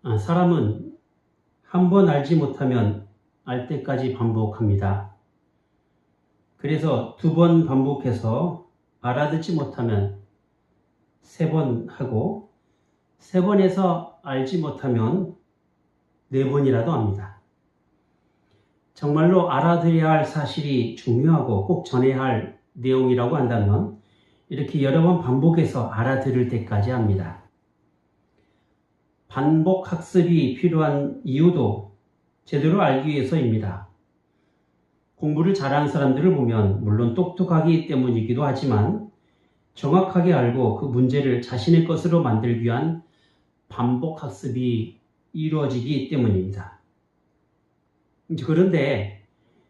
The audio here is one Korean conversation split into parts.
사람은 한 번 알지 못하면 알 때까지 반복합니다. 그래서 2번 반복해서 알아듣지 못하면 3번 하고 3번에서 알지 못하면 4번이라도 합니다. 정말로 알아들어야 할 사실이 중요하고 꼭 전해야 할 내용이라고 한다면 이렇게 여러 번 반복해서 알아들을 때까지 합니다. 반복 학습이 필요한 이유도 제대로 알기 위해서입니다. 공부를 잘하는 사람들을 보면 물론 똑똑하기 때문이기도 하지만 정확하게 알고 그 문제를 자신의 것으로 만들기 위한 반복 학습이 이루어지기 때문입니다. 그런데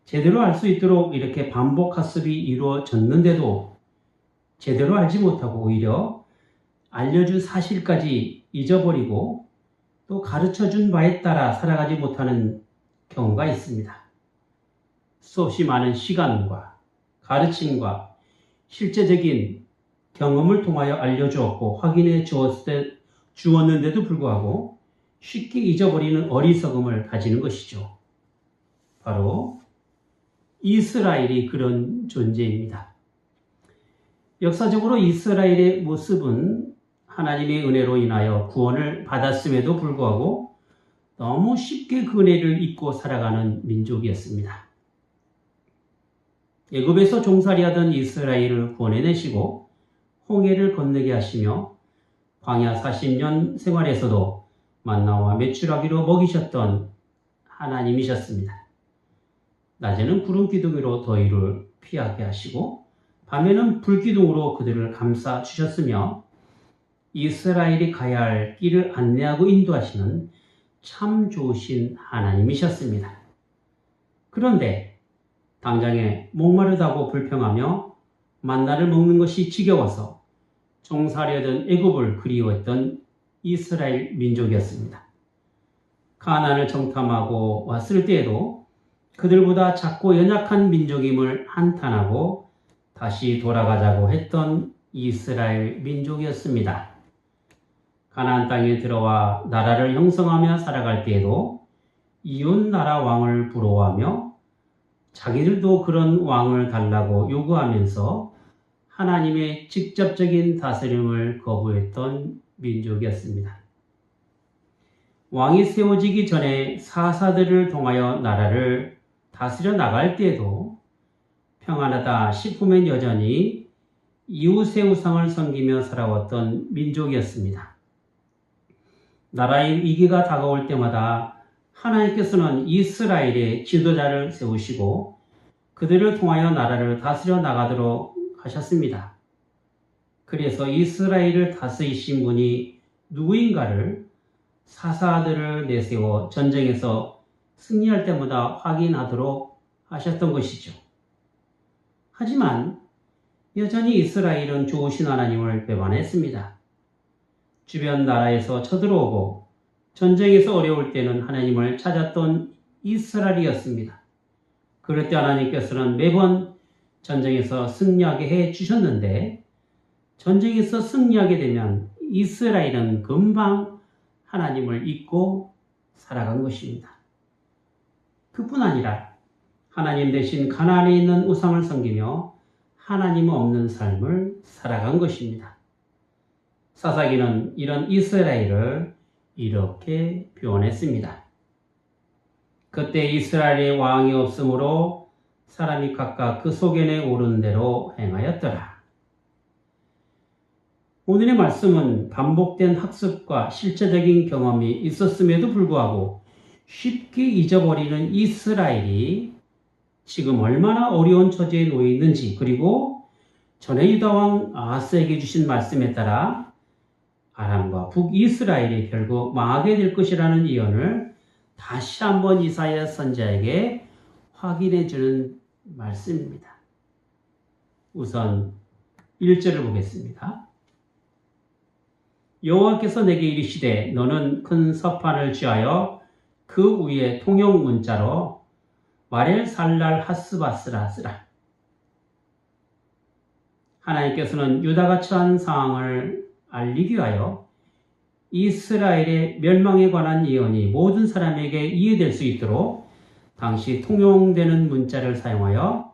제대로 알 수 있도록 이렇게 반복 학습이 이루어졌는데도 제대로 알지 못하고 오히려 알려준 사실까지 잊어버리고 또 가르쳐준 바에 따라 살아가지 못하는 경우가 있습니다. 수없이 많은 시간과 가르침과 실제적인 경험을 통하여 알려주었고 확인해 주었는데도 불구하고 쉽게 잊어버리는 어리석음을 가지는 것이죠. 바로 이스라엘이 그런 존재입니다. 역사적으로 이스라엘의 모습은 하나님의 은혜로 인하여 구원을 받았음에도 불구하고 너무 쉽게 그 은혜를 잊고 살아가는 민족이었습니다. 애굽에서 종살이하던 이스라엘을 구원해내시고 홍해를 건너게 하시며 광야 40년 생활에서도 만나와 메추라기로 먹이셨던 하나님이셨습니다. 낮에는 구름 기둥으로 더위를 피하게 하시고 밤에는 불 기둥으로 그들을 감싸 주셨으며 이스라엘이 가야 할 길을 안내하고 인도하시는 참 좋으신 하나님이셨습니다. 그런데 당장에 목마르다고 불평하며 만나를 먹는 것이 지겨워서 종살이하던 애굽을 그리워했던 이스라엘 민족이었습니다. 가나안을 정탐하고 왔을 때에도 그들보다 작고 연약한 민족임을 한탄하고 다시 돌아가자고 했던 이스라엘 민족이었습니다. 가나안 땅에 들어와 나라를 형성하며 살아갈 때에도 이웃 나라 왕을 부러워하며 자기들도 그런 왕을 달라고 요구하면서 하나님의 직접적인 다스림을 거부했던 민족이었습니다. 왕이 세워지기 전에 사사들을 통하여 나라를 다스려 나갈 때에도 평안하다 싶으면 여전히 이웃의 우상을 섬기며 살아왔던 민족이었습니다. 나라의 위기가 다가올 때마다 하나님께서는 이스라엘의 지도자를 세우시고 그들을 통하여 나라를 다스려 나가도록 하셨습니다. 그래서 이스라엘을 다스리신 분이 누구인가를 사사들을 내세워 전쟁에서 승리할 때마다 확인하도록 하셨던 것이죠. 하지만 여전히 이스라엘은 좋으신 하나님을 배반했습니다. 주변 나라에서 쳐들어오고 전쟁에서 어려울 때는 하나님을 찾았던 이스라엘이었습니다. 그럴 때 하나님께서는 매번 전쟁에서 승리하게 해 주셨는데 전쟁에서 승리하게 되면 이스라엘은 금방 하나님을 잊고 살아간 것입니다. 그뿐 아니라 하나님 대신 가나안에 있는 우상을 섬기며 하나님 없는 삶을 살아간 것입니다. 사사기는 이런 이스라엘을 이렇게 표현했습니다. 그때 이스라엘의 왕이 없으므로 사람이 각각 그 소견에 오른 대로 행하였더라. 오늘의 말씀은 반복된 학습과 실제적인 경험이 있었음에도 불구하고 쉽게 잊어버리는 이스라엘이 지금 얼마나 어려운 처지에 놓여 있는지, 그리고 전에 유다왕 아하스에게 주신 말씀에 따라 아람과 북이스라엘이 결국 망하게 될 것이라는 예언을 다시 한번 이사야 선지자에게 확인해 주는 말씀입니다. 우선 1절을 보겠습니다. 여호와께서 내게 이르시되 너는 큰 서판을 쥐하여 그 위에 통용 문자로 마렐 살랄 하스바스라 쓰라. 하나님께서는 유다가 처한 상황을 알리기 위하여 이스라엘의 멸망에 관한 예언이 모든 사람에게 이해될 수 있도록 당시 통용되는 문자를 사용하여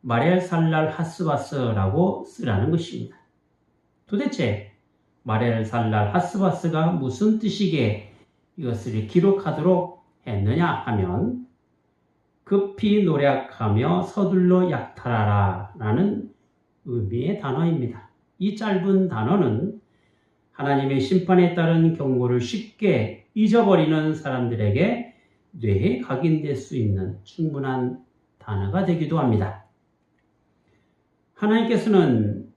마렐살랄 하스바스라고 쓰라는 것입니다. 도대체 마렐살랄 하스바스가 무슨 뜻이기에 이것을 기록하도록 했느냐 하면 급히 노력하며 서둘러 약탈하라 라는 의미의 단어입니다. 이 짧은 단어는 하나님의 심판에 따른 경고를 쉽게 잊어버리는 사람들에게 뇌에 각인될 수 있는 충분한 단어가 되기도 합니다. 하나님께서는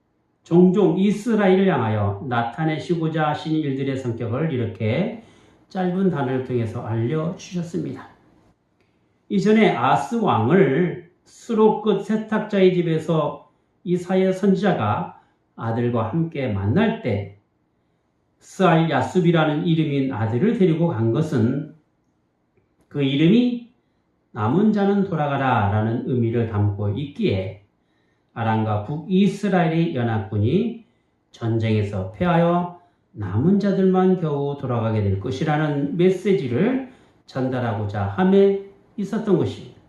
종종 이스라엘을 향하여 나타내시고자 하신 일들의 성격을 이렇게 짧은 단어를 통해서 알려주셨습니다. 이전에 아스 왕을 수로 끝 세탁자의 집에서 이사야 선지자가 아들과 함께 만날 때 스알 야숲이라는 이름인 아들을 데리고 간 것은 그 이름이 남은 자는 돌아가라 라는 의미를 담고 있기에 아람과 북이스라엘의 연합군이 전쟁에서 패하여 남은 자들만 겨우 돌아가게 될 것이라는 메시지를 전달하고자 함에 있었던 것입니다.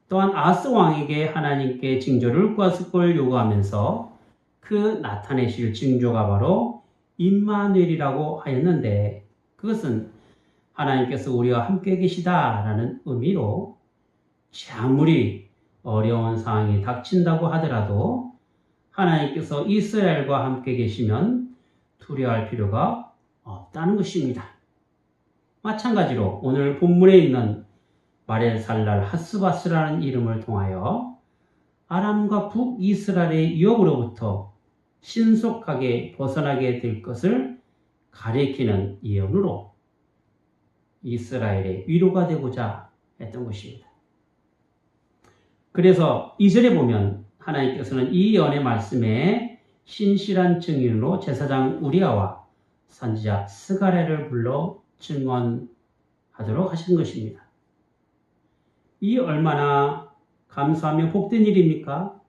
또한 아스 왕에게 하나님께 징조를 구하실 걸 요구하면서 그 나타내실 징조가 바로 임마누엘이라고 하였는데 그것은 하나님께서 우리와 함께 계시다라는 의미로 아무리 어려운 상황이 닥친다고 하더라도 하나님께서 이스라엘과 함께 계시면 두려워할 필요가 없다는 것입니다. 마찬가지로 오늘 본문에 있는 마렐살랄 하스바스라는 이름을 통하여 아람과 북이스라엘의 유혹으로부터 신속하게 벗어나게 될 것을 가리키는 예언으로 이스라엘의 위로가 되고자 했던 것입니다. 그래서 2절에 보면 하나님께서는 이 예언의 말씀에 신실한 증인으로 제사장 우리아와 선지자 스가랴를 불러 증언하도록 하신 것입니다. 이 얼마나 감사하며 복된 일입니까?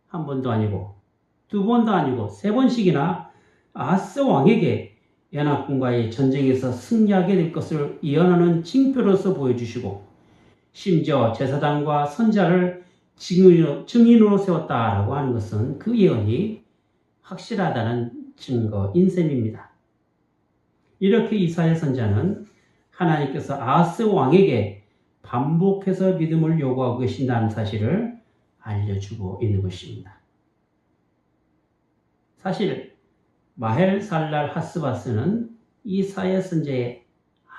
한 번도 아니고 두 번도 아니고 세 번씩이나 아스 왕에게 연합군과의 전쟁에서 승리하게 될 것을 예언하는 징표로서 보여주시고 심지어 제사장과 선지자를 증인으로 세웠다라고 하는 것은 그 예언이 확실하다는 증거인 셈입니다. 이렇게 이사야 선지자는 하나님께서 아스 왕에게 반복해서 믿음을 요구하고 계신다는 사실을 알려주고 있는 것입니다. 사실 마헬살랄 하스바스는 이사야 선지자의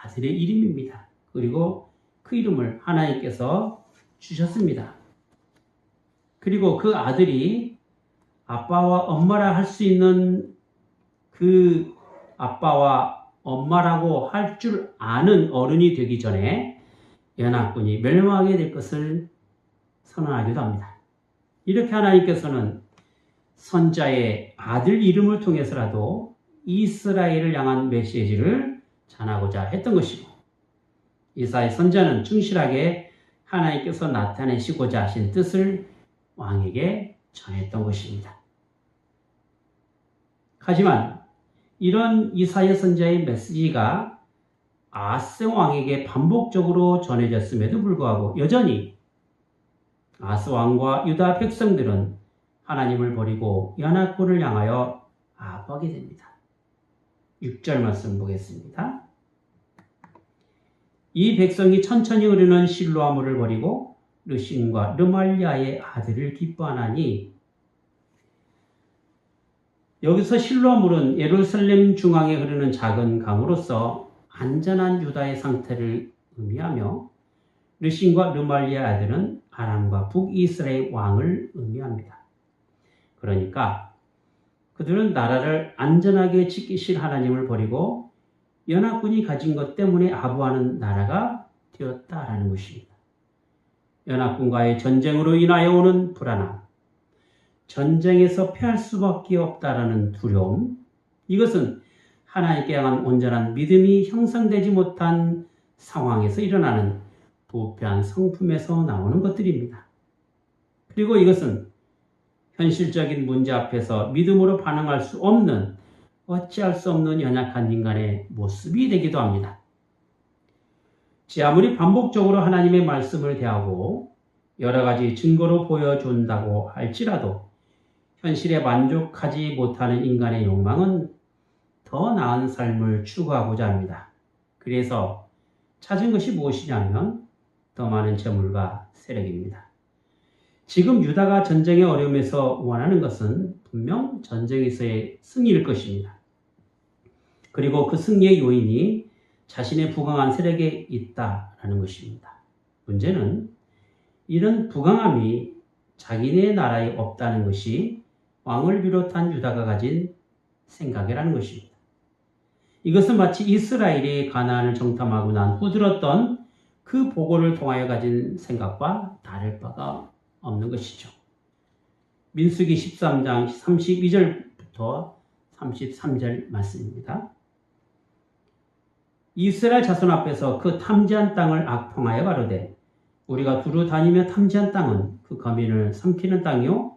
아들의 이름입니다. 그리고 그 이름을 하나님께서 주셨습니다. 그리고 그 아들이 아빠와 엄마라 할 수 있는 그 아빠와 엄마라고 할 줄 아는 어른이 되기 전에 연합군이 멸망하게 될 것을 선언하기도 합니다. 이렇게 하나님께서는 선자의 아들 이름을 통해서라도 이스라엘을 향한 메시지를 전하고자 했던 것이고 이사야 선자는 충실하게 하나님께서 나타내시고자 하신 뜻을 왕에게 전했던 것입니다. 하지만 이런 이사야 선자의 메시지가 아스 왕에게 반복적으로 전해졌음에도 불구하고 여전히 아스 왕과 유다 백성들은 하나님을 버리고 연합군을 향하여 아부하게 됩니다. 6절 말씀 보겠습니다. 이 백성이 천천히 흐르는 실로아물을 버리고 르신과 르말리아의 아들을 기뻐하나니 여기서 실로아물은 예루살렘 중앙에 흐르는 작은 강으로서 안전한 유다의 상태를 의미하며 르신과 르말리아 아들은 아람과 북이스라엘 왕을 의미합니다. 그러니까 그들은 나라를 안전하게 지키실 하나님을 버리고 연합군이 가진 것 때문에 아부하는 나라가 되었다라는 것입니다. 연합군과의 전쟁으로 인하여 오는 불안함, 전쟁에서 패할 수밖에 없다라는 두려움, 이것은 하나님께 향한 온전한 믿음이 형성되지 못한 상황에서 일어나는 부패한 성품에서 나오는 것들입니다. 그리고 이것은 현실적인 문제 앞에서 믿음으로 반응할 수 없는 어찌할 수 없는 연약한 인간의 모습이 되기도 합니다. 제 아무리 반복적으로 하나님의 말씀을 대하고 여러 가지 증거로 보여준다고 할지라도 현실에 만족하지 못하는 인간의 욕망은 더 나은 삶을 추구하고자 합니다. 그래서 찾은 것이 무엇이냐면 더 많은 재물과 세력입니다. 지금 유다가 전쟁의 어려움에서 원하는 것은 분명 전쟁에서의 승리일 것입니다. 그리고 그 승리의 요인이 자신의 부강한 세력에 있다라는 것입니다. 문제는 이런 부강함이 자기네 나라에 없다는 것이 왕을 비롯한 유다가 가진 생각이라는 것입니다. 이것은 마치 이스라엘이 가나안을 정탐하고 난 후 들었던 그 보고를 통하여 가진 생각과 다를 바가 없는 것이죠. 민수기 13장 32절부터 33절 말씀입니다. 이스라엘 자손 앞에서 그 탐지한 땅을 악평하여 가로되 우리가 두루 다니며 탐지한 땅은 그 거민을 삼키는 땅이요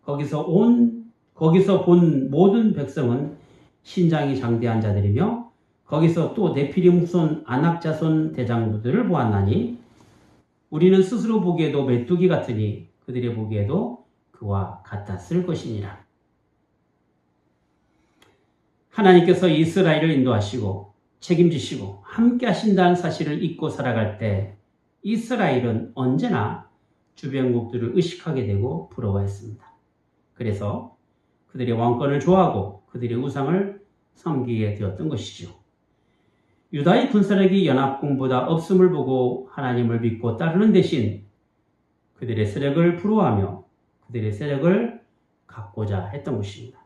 거기서 본 모든 백성은 신장이 장대한 자들이며 거기서 또 네피림 후손 아낙 자손 대장부들을 보았나니 우리는 스스로 보기에도 메뚜기 같으니 그들의 보기에도 그와 같았을 것이니라. 하나님께서 이스라엘을 인도하시고 책임지시고 함께 하신다는 사실을 잊고 살아갈 때 이스라엘은 언제나 주변국들을 의식하게 되고 부러워했습니다. 그래서 그들의 왕권을 좋아하고 그들의 우상을 섬기게 되었던 것이죠. 유다의 군사력이 연합군보다 없음을 보고 하나님을 믿고 따르는 대신 그들의 세력을 부러워하며 그들의 세력을 갖고자 했던 것입니다.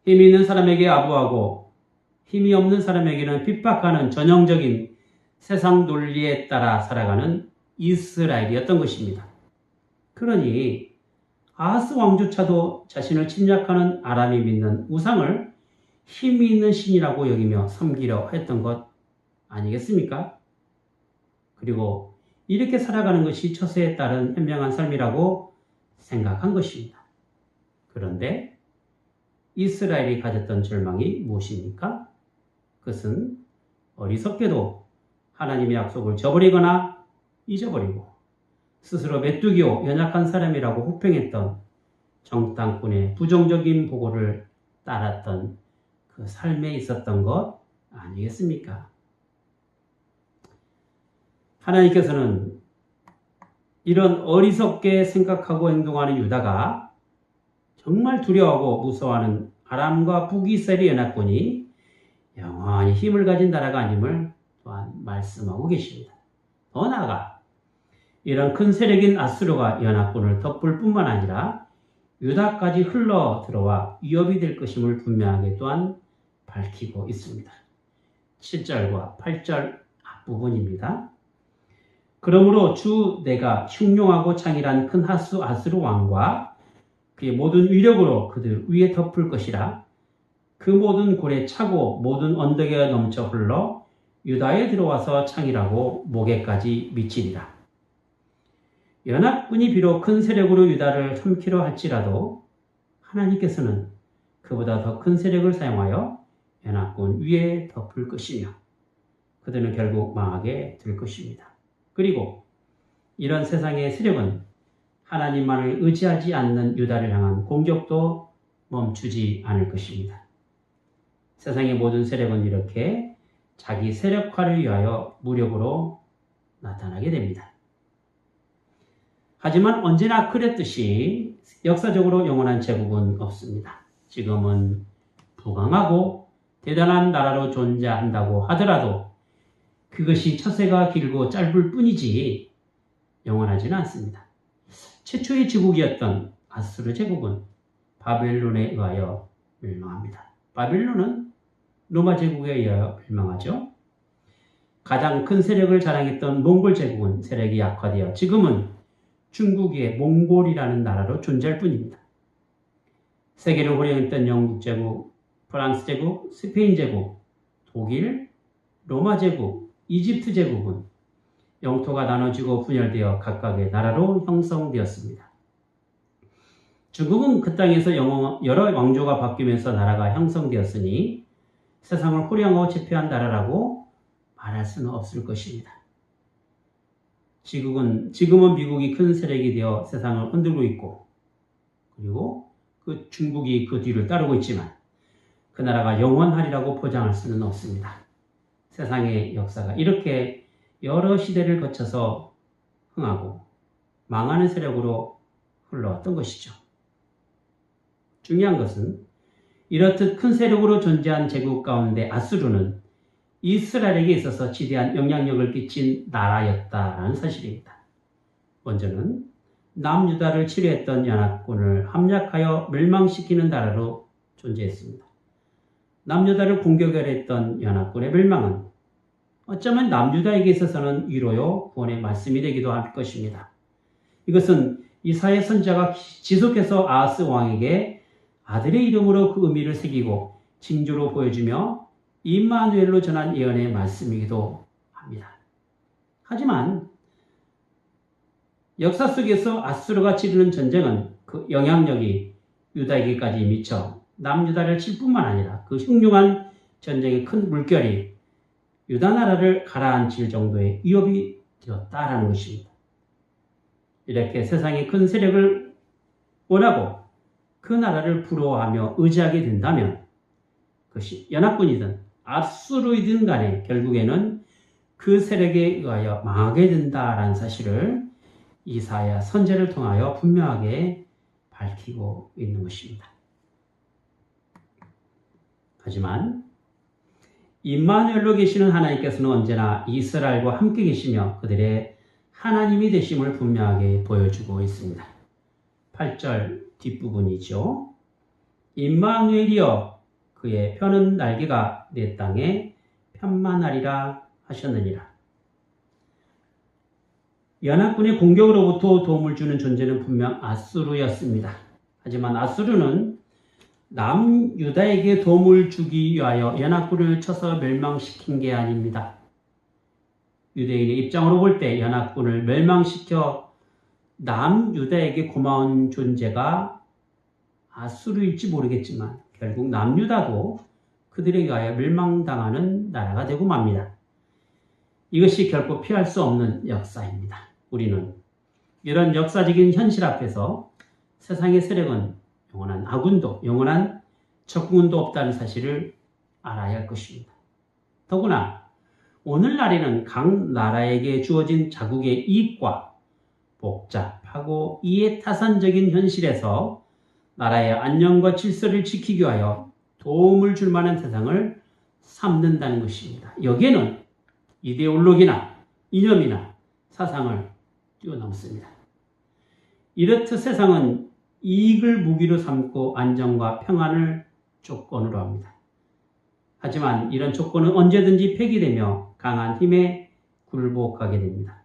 힘이 있는 사람에게 아부하고 힘이 없는 사람에게는 핍박하는 전형적인 세상 논리에 따라 살아가는 이스라엘이었던 것입니다. 그러니 아하스 왕조차도 자신을 침략하는 아람이 믿는 우상을 힘이 있는 신이라고 여기며 섬기려 했던 것 아니겠습니까? 그리고 이렇게 살아가는 것이 처세에 따른 현명한 삶이라고 생각한 것입니다. 그런데 이스라엘이 가졌던 절망이 무엇입니까? 그것은 어리석게도 하나님의 약속을 저버리거나 잊어버리고 스스로 메뚜기요 연약한 사람이라고 호평했던 정탐꾼의 부정적인 보고를 따랐던 그 삶에 있었던 것 아니겠습니까? 하나님께서는 이런 어리석게 생각하고 행동하는 유다가 정말 두려워하고 무서워하는 아람과 북이스라엘의 연합군이 영원히 힘을 가진 나라가 아님을 또한 말씀하고 계십니다. 더 나아가 이런 큰 세력인 아수르가 연합군을 덮을 뿐만 아니라 유다까지 흘러 들어와 위협이 될 것임을 분명하게 또한 밝히고 있습니다. 7절과 8절 앞부분입니다. 그러므로 주 내가 흉룡하고 창이란 큰 아수르 왕과 그의 모든 위력으로 그들 위에 덮을 것이라. 그 모든 골에 차고 모든 언덕에 넘쳐 흘러 유다에 들어와서 창이라고 목에까지 미치리라. 연합군이 비록 큰 세력으로 유다를 삼키려 할지라도 하나님께서는 그보다 더 큰 세력을 사용하여 연합군 위에 덮을 것이며 그들은 결국 망하게 될 것입니다. 그리고 이런 세상의 세력은 하나님만을 의지하지 않는 유다를 향한 공격도 멈추지 않을 것입니다. 세상의 모든 세력은 이렇게 자기 세력화를 위하여 무력으로 나타나게 됩니다. 하지만 언제나 그랬듯이 역사적으로 영원한 제국은 없습니다. 지금은 부강하고 대단한 나라로 존재한다고 하더라도 그것이 처세가 길고 짧을 뿐이지 영원하지는 않습니다. 최초의 제국이었던 아수르 제국은 바벨론에 의하여 멸망합니다. 바벨론은 로마 제국에 의하여 멸망하죠. 가장 큰 세력을 자랑했던 몽골 제국은 세력이 약화되어 지금은 중국의 몽골이라는 나라로 존재할 뿐입니다. 세계를 호령했던 영국 제국, 프랑스 제국, 스페인 제국, 독일, 로마 제국, 이집트 제국은 영토가 나눠지고 분열되어 각각의 나라로 형성되었습니다. 중국은 그 땅에서 여러 왕조가 바뀌면서 나라가 형성되었으니 세상을 호령하고 제패한 나라라고 말할 수는 없을 것입니다. 지금은 미국이 큰 세력이 되어 세상을 흔들고 있고, 그리고 그 중국이 그 뒤를 따르고 있지만 그 나라가 영원하리라고 포장할 수는 없습니다. 세상의 역사가 이렇게 여러 시대를 거쳐서 흥하고 망하는 세력으로 흘러왔던 것이죠. 중요한 것은 이렇듯 큰 세력으로 존재한 제국 가운데 아수르는 이스라엘에게 있어서 지대한 영향력을 끼친 나라였다라는 사실입니다. 먼저는 남유다를 치료했던 연합군을 함락하여 멸망시키는 나라로 존재했습니다. 남유다를 공격하려 했던 연합군의 멸망은 어쩌면 남유다에게 있어서는 위로요 구원의 말씀이 되기도 할 것입니다. 이것은 이사야 선지자가 지속해서 아하스 왕에게 아들의 이름으로 그 의미를 새기고 징조로 보여주며 임마누엘로 전한 예언의 말씀이기도 합니다. 하지만 역사 속에서 아수르가 치르는 전쟁은 그 영향력이 유다에게까지 미쳐 남유다를 칠 뿐만 아니라 그 흉흉한 전쟁의 큰 물결이 유다 나라를 가라앉힐 정도의 위협이 되었다라는 것입니다. 이렇게 세상의 큰 세력을 원하고 그 나라를 부러워하며 의지하게 된다면 그것이 연합군이든 아수르이든 간에 결국에는 그 세력에 의하여 망하게 된다라는 사실을 이사야 선지자를 통하여 분명하게 밝히고 있는 것입니다. 하지만 임마누엘로 계시는 하나님께서는 언제나 이스라엘과 함께 계시며 그들의 하나님이 되심을 분명하게 보여주고 있습니다. 8절 뒷부분이죠. 임마누엘이여 그의 펴는 날개가 내 땅에 편만하리라 하셨느니라. 연합군의 공격으로부터 도움을 주는 존재는 분명 아수르였습니다. 하지만 아수르는 남유다에게 도움을 주기 위하여 연합군을 쳐서 멸망시킨 게 아닙니다. 유대인의 입장으로 볼 때 연합군을 멸망시켜 남유다에게 고마운 존재가 아수르일지 모르겠지만 결국 남유다도 그들에 의하여 멸망당하는 나라가 되고 맙니다. 이것이 결코 피할 수 없는 역사입니다. 우리는 이런 역사적인 현실 앞에서 세상의 세력은 영원한 아군도 영원한 적군도 없다는 사실을 알아야 할 것입니다. 더구나 오늘날에는 각 나라에게 주어진 자국의 이익과 복잡하고 이해타산적인 현실에서 나라의 안녕과 질서를 지키기 위하여 도움을 줄 만한 세상을 삼는다는 것입니다. 여기에는 이데올로기나 이념이나 사상을 뛰어넘습니다. 이렇듯 세상은 이익을 무기로 삼고 안정과 평안을 조건으로 합니다. 하지만 이런 조건은 언제든지 폐기되며 강한 힘에 굴복하게 됩니다.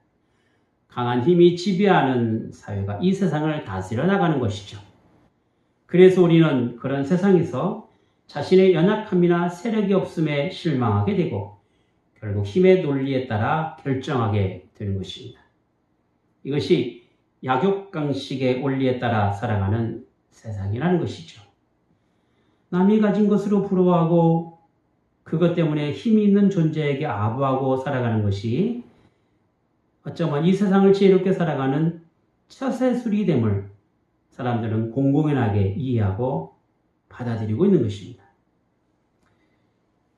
강한 힘이 지배하는 사회가 이 세상을 다스려 나가는 것이죠. 그래서 우리는 그런 세상에서 자신의 연약함이나 세력이 없음에 실망하게 되고 결국 힘의 논리에 따라 결정하게 되는 것입니다. 이것이 약육강식의 원리에 따라 살아가는 세상이라는 것이죠. 남이 가진 것으로 부러워하고 그것 때문에 힘이 있는 존재에게 아부하고 살아가는 것이 어쩌면 이 세상을 지혜롭게 살아가는 처세술이됨을 사람들은 공공연하게 이해하고 받아들이고 있는 것입니다.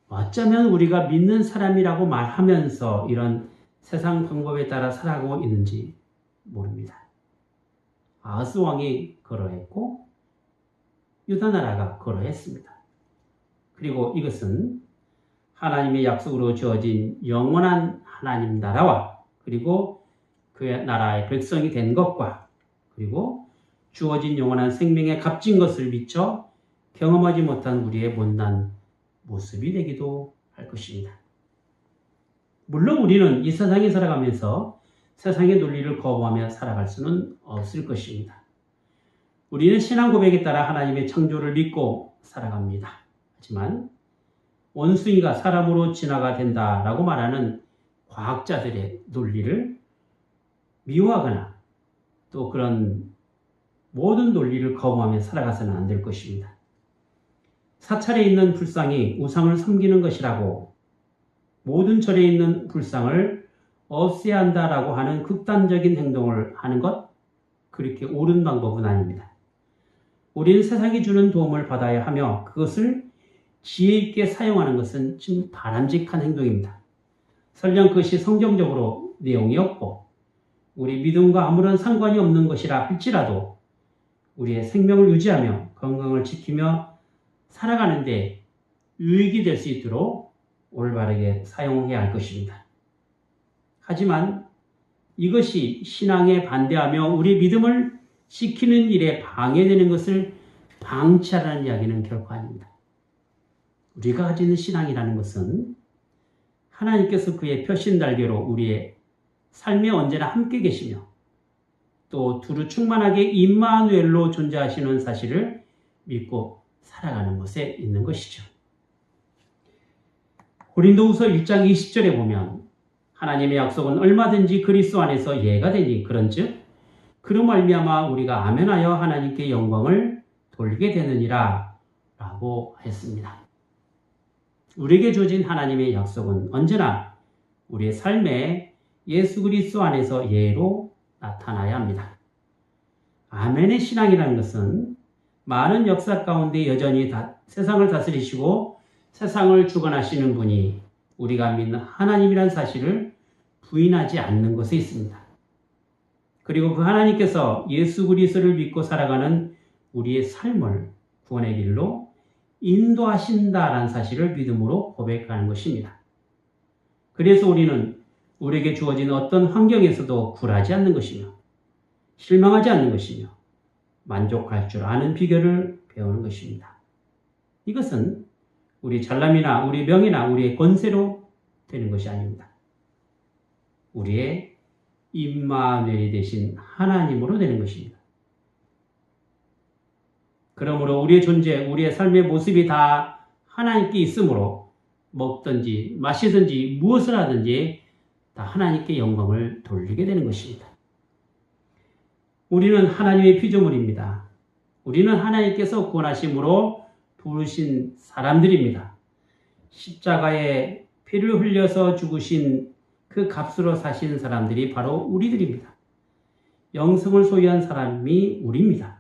어쩌면 우리가 믿는 사람이라고 말하면서 이런 세상 방법에 따라 살아가고 있는지 모릅니다. 아하스 왕이 그러했고 유다 나라가 그러했습니다. 그리고 이것은 하나님의 약속으로 주어진 영원한 하나님 나라와 그리고 그의 나라의 백성이 된 것과 그리고 주어진 영원한 생명에 값진 것을 미처 경험하지 못한 우리의 못난 모습이 되기도 할 것입니다. 물론 우리는 이 세상에 살아가면서 세상의 논리를 거부하며 살아갈 수는 없을 것입니다. 우리는 신앙 고백에 따라 하나님의 창조를 믿고 살아갑니다. 하지만 원숭이가 사람으로 진화가 된다라고 말하는 과학자들의 논리를 미워하거나 또 그런 모든 논리를 거부하며 살아가서는 안 될 것입니다. 사찰에 있는 불상이 우상을 섬기는 것이라고 모든 절에 있는 불상을 없애야 한다라고 하는 극단적인 행동을 하는 것, 그렇게 옳은 방법은 아닙니다. 우리는 세상이 주는 도움을 받아야 하며 그것을 지혜 있게 사용하는 것은 좀 바람직한 행동입니다. 설령 그것이 성경적으로 내용이 없고 우리 믿음과 아무런 상관이 없는 것이라 할지라도 우리의 생명을 유지하며 건강을 지키며 살아가는 데 유익이 될 수 있도록 올바르게 사용해야 할 것입니다. 하지만 이것이 신앙에 반대하며 우리 믿음을 지키는 일에 방해되는 것을 방치하라는 이야기는 결코 아닙니다. 우리가 가지는 신앙이라는 것은 하나님께서 그의 표신달개로 우리의 삶에 언제나 함께 계시며 또 두루 충만하게 임마누엘로 존재하시는 사실을 믿고 살아가는 것에 있는 것이죠. 고린도후서 1장 20절에 보면 하나님의 약속은 얼마든지 그리스도 안에서 예가 되니 그런즉 그로 말미암아 우리가 아멘하여 하나님께 영광을 돌리게 되느니라 라고 했습니다. 우리에게 주어진 하나님의 약속은 언제나 우리의 삶에 예수 그리스도 안에서 예로 나타나야 합니다. 아멘의 신앙이라는 것은 많은 역사 가운데 여전히 세상을 다스리시고 세상을 주관하시는 분이 우리가 믿는 하나님이라는 사실을 부인하지 않는 것에 있습니다. 그리고 그 하나님께서 예수 그리스도를 믿고 살아가는 우리의 삶을 구원의 길로 인도하신다라는 사실을 믿음으로 고백하는 것입니다. 그래서 우리는 우리에게 주어진 어떤 환경에서도 굴하지 않는 것이며 실망하지 않는 것이며 만족할 줄 아는 비결을 배우는 것입니다. 이것은 우리 잘남이나 우리 명예나 우리의 권세로 되는 것이 아닙니다. 우리의 임마누엘이 되신 하나님으로 되는 것입니다. 그러므로 우리의 존재, 우리의 삶의 모습이 다 하나님께 있으므로 먹든지 마시든지 무엇을 하든지 다 하나님께 영광을 돌리게 되는 것입니다. 우리는 하나님의 피조물입니다. 우리는 하나님께서 구원하심으로 부르신 사람들입니다. 십자가에 피를 흘려서 죽으신 그 값으로 사신 사람들이 바로 우리들입니다. 영성을 소유한 사람이 우리입니다.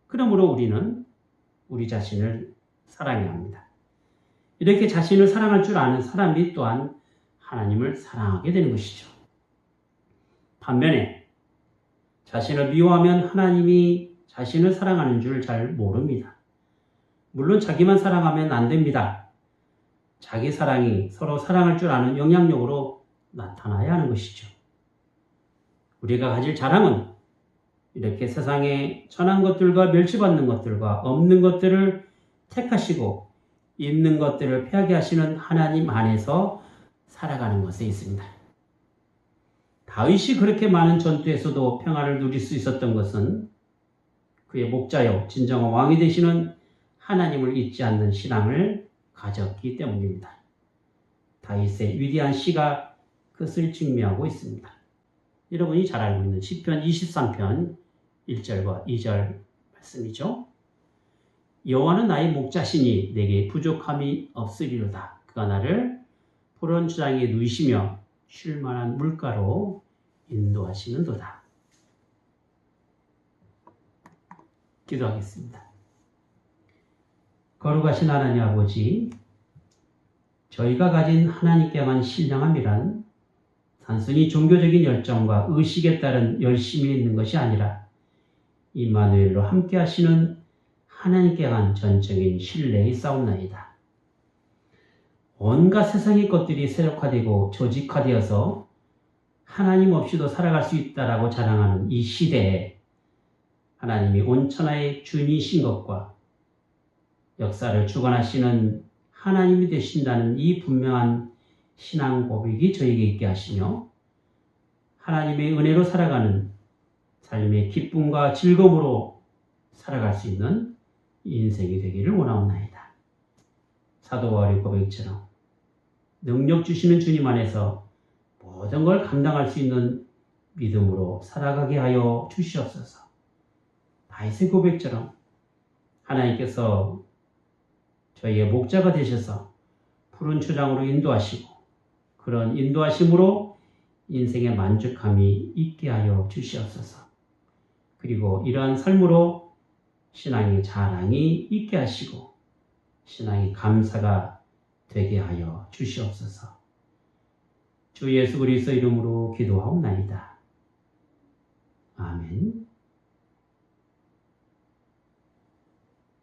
그러므로 우리는 우리 자신을 사랑해야 합니다. 이렇게 자신을 사랑할 줄 아는 사람이 또한 하나님을 사랑하게 되는 것이죠. 반면에 자신을 미워하면 하나님이 자신을 사랑하는 줄 잘 모릅니다. 물론 자기만 사랑하면 안 됩니다. 자기 사랑이 서로 사랑할 줄 아는 영향력으로 나타나야 하는 것이죠. 우리가 가질 자랑은 이렇게 세상에 천한 것들과 멸시받는 것들과 없는 것들을 택하시고 있는 것들을 패하게 하시는 하나님 안에서 살아가는 것에 있습니다. 다윗이 그렇게 많은 전투에서도 평안을 누릴 수 있었던 것은 그의 목자요 진정한 왕이 되시는 하나님을 잊지 않는 신앙을 가졌기 때문입니다. 다윗의 위대한 시가 그것을 증명하고 있습니다. 여러분이 잘 알고 있는 시편 23편 1절과 2절 말씀이죠. 여호와는 나의 목자시니 내게 부족함이 없으리로다. 그가 나를 푸른 주장에 누이시며 쉴 만한 물가로 인도하시는도다. 기도하겠습니다. 거룩하신 하나님 아버지, 저희가 가진 하나님께 향한 신령함이란 단순히 종교적인 열정과 의식에 따른 열심이 있는 것이 아니라 임마누엘로 함께 하시는 하나님께 향한 전적인 신뢰의 싸움나이다. 온갖 세상의 것들이 세력화되고 조직화되어서 하나님 없이도 살아갈 수 있다라고 자랑하는 이 시대에 하나님이 온 천하의 주인이신 것과 역사를 주관하시는 하나님이 되신다는 이 분명한 신앙 고백이 저에게 있게 하시며 하나님의 은혜로 살아가는 삶의 기쁨과 즐거움으로 살아갈 수 있는 인생이 되기를 원하옵나이다. 사도 바울의 고백처럼 능력 주시는 주님 안에서 모든 걸 감당할 수 있는 믿음으로 살아가게 하여 주시옵소서. 아이세 고백처럼 하나님께서 저희의 목자가 되셔서 푸른 초장으로 인도하시고 그런 인도하심으로 인생의 만족함이 있게 하여 주시옵소서. 그리고 이러한 삶으로 신앙의 자랑이 있게 하시고 신앙의 감사가 되게 하여 주시옵소서. 주 예수 그리스도 이름으로 기도하옵나이다. 아멘.